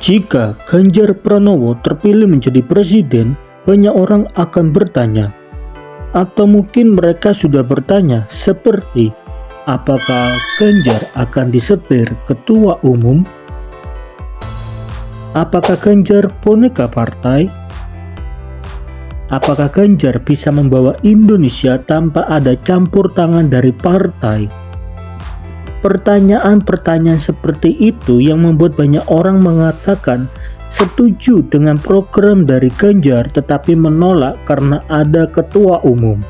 Jika Ganjar Pranowo terpilih menjadi presiden, banyak orang akan bertanya, atau mungkin mereka sudah bertanya seperti, apakah Ganjar akan disetir ketua umum? Apakah Ganjar boneka partai? Apakah Ganjar bisa membawa Indonesia tanpa ada campur tangan dari partai? Pertanyaan-pertanyaan seperti itu yang membuat banyak orang mengatakan setuju dengan program dari Ganjar tetapi menolak karena ada ketua umum.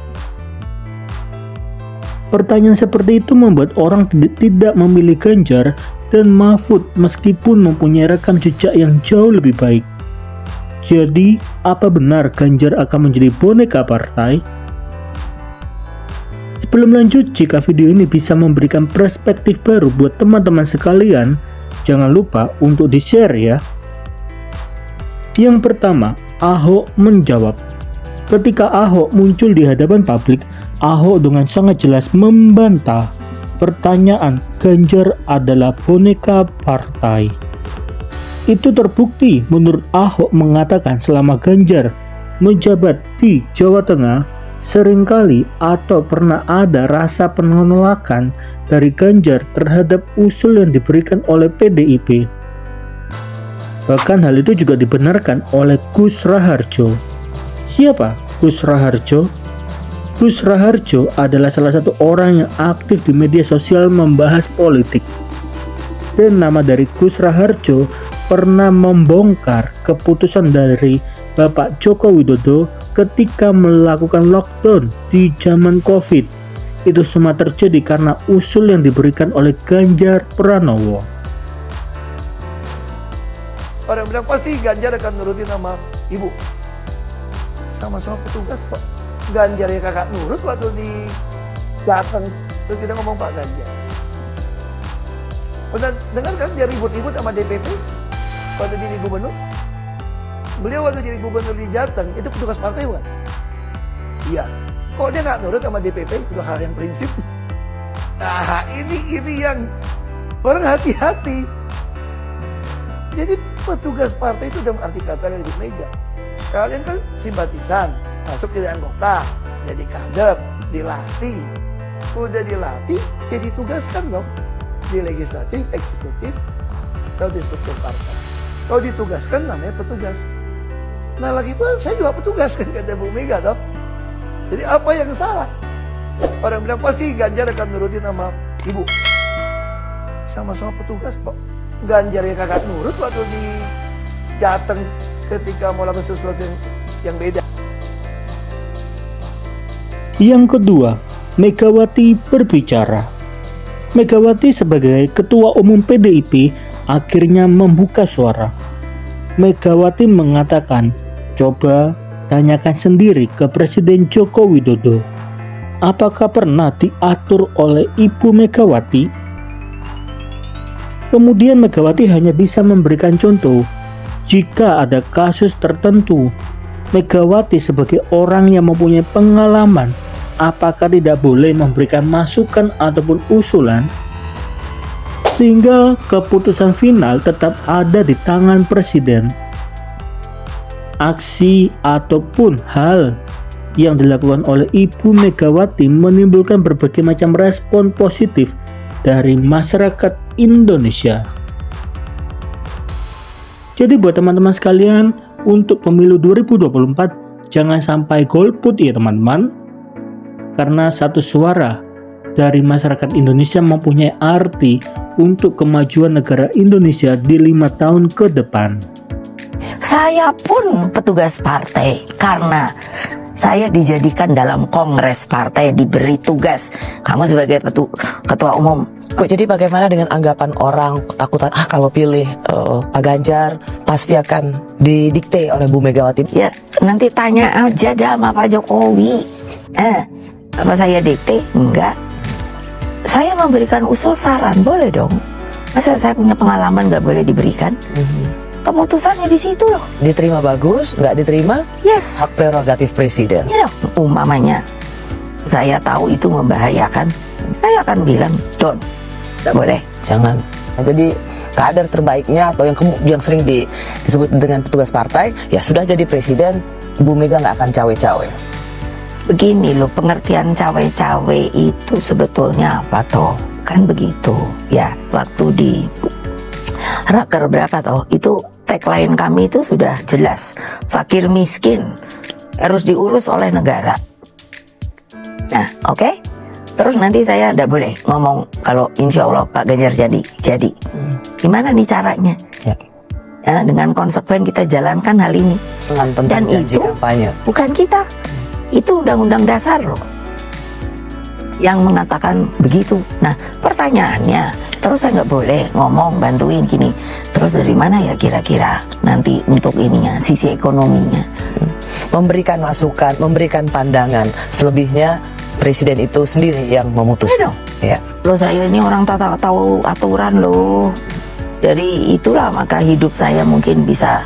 Pertanyaan seperti itu membuat orang tidak memilih Ganjar dan Mahfud meskipun mempunyai rekam jejak yang jauh lebih baik. Jadi, apa benar Ganjar akan menjadi boneka partai? Sebelum lanjut, jika video ini bisa memberikan perspektif baru buat teman-teman sekalian, jangan lupa untuk di-share ya. Yang pertama, Ahok menjawab. Ketika Ahok muncul di hadapan publik, Ahok dengan sangat jelas membantah pertanyaan Ganjar adalah boneka partai. Itu terbukti menurut Ahok mengatakan selama Ganjar menjabat di Jawa Tengah, seringkali atau pernah ada rasa penolakan dari Ganjar terhadap usul yang diberikan oleh PDIP. Bahkan hal itu juga dibenarkan oleh Gus Raharjo. Siapa Gus Raharjo? Gus Raharjo adalah salah satu orang yang aktif di media sosial membahas politik. Dan nama dari Gus Raharjo pernah membongkar keputusan dari Bapak Joko Widodo ketika melakukan lockdown di zaman COVID. Itu semua terjadi karena usul yang diberikan oleh Ganjar Pranowo. Orang bilang pasti Ganjar akan nurutin sama ibu. Sama-sama petugas kok. Ganjar ya kakak nurut waktu di Jateng. Terus kita ngomong Pak Ganjar. Pernah dengar kan dia ribut-ribut sama DPP waktu jadi gubernur? Beliau waktu jadi gubernur di Jateng itu petugas partai bukan? Iya. Kok dia nggak nurut sama DPP? Itu hal yang prinsip. Nah ini yang orang hati-hati. Jadi petugas partai itu dalam arti kata dari Ibu Mega. Kalian kan simpatisan, masuk jadi anggota, jadi kader, dilatih. Udah dilatih, jadi tugaskan dong di legislatif, eksekutif, atau di struktur partai. Kalau ditugaskan namanya petugas. Nah lagi pun saya juga petugas kan kata Bu Mega toh. Jadi apa yang salah? Orang bilang pasti Ganjar akan nurutin sama ibu. Sama-sama petugas kok. Ganjar ya kakak nurut waktu di Jateng ketika mau lakukan sesuatu yang beda. Yang kedua, Megawati berbicara. Megawati sebagai ketua umum PDIP akhirnya membuka suara. Megawati mengatakan, coba tanyakan sendiri ke Presiden Joko Widodo. Apakah pernah diatur oleh Ibu Megawati? Kemudian Megawati hanya bisa memberikan contoh. Jika ada kasus tertentu, Megawati sebagai orang yang mempunyai pengalaman, apakah tidak boleh memberikan masukan ataupun usulan? Sehingga keputusan final tetap ada di tangan presiden. Aksi ataupun hal yang dilakukan oleh Ibu Megawati menimbulkan berbagai macam respon positif dari masyarakat Indonesia. Jadi buat teman-teman sekalian, untuk pemilu 2024 jangan sampai golput ya teman-teman. Karena satu suara dari masyarakat Indonesia mempunyai arti untuk kemajuan negara Indonesia di 5 tahun ke depan. Saya pun petugas partai karena saya dijadikan dalam kongres partai, diberi tugas. Kamu sebagai ketua umum. Oh, jadi bagaimana dengan anggapan orang ketakutan kalau pilih Pak Ganjar pasti akan didikte oleh Bu Megawati? Ya nanti tanya aja dah sama Pak Jokowi. Apa saya dikte? Enggak. Saya memberikan usul saran, boleh dong. Masa saya punya pengalaman nggak boleh diberikan? Keputusannya di situ loh. Diterima bagus, nggak diterima? Yes. Hak prerogatif presiden. Ya, umpamanya saya tahu itu membahayakan, saya akan bilang don't, nggak boleh. Jangan. Jadi kader terbaiknya atau yang sering disebut dengan petugas partai, ya sudah jadi presiden, Bu Mega nggak akan cawe-cawe. Begini loh, pengertian cawe-cawe itu sebetulnya apa toh? Kan begitu ya. Waktu di Raker berapa toh? Itu tagline kami itu sudah jelas. Fakir miskin harus diurus oleh negara. Nah, oke. Terus nanti saya tidak boleh ngomong kalau insya Allah Pak Ganjar jadi. Gimana nih caranya? Ya. Ya, dengan konsekuen kita jalankan hal ini. Dengan tentang Dan janji itu kampanye. bukan kita. Itu undang-undang dasar loh yang mengatakan begitu. Nah, pertanyaannya, terus saya nggak boleh ngomong bantuin gini. Terus dari mana ya kira-kira nanti untuk ininya, sisi ekonominya? Memberikan masukan, memberikan pandangan. Selebihnya presiden itu sendiri yang memutus. Iya dong. Ya. Loh, saya ini orang tahu aturan loh. Dari itulah maka hidup saya mungkin bisa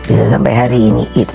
bisa sampai hari ini gitu.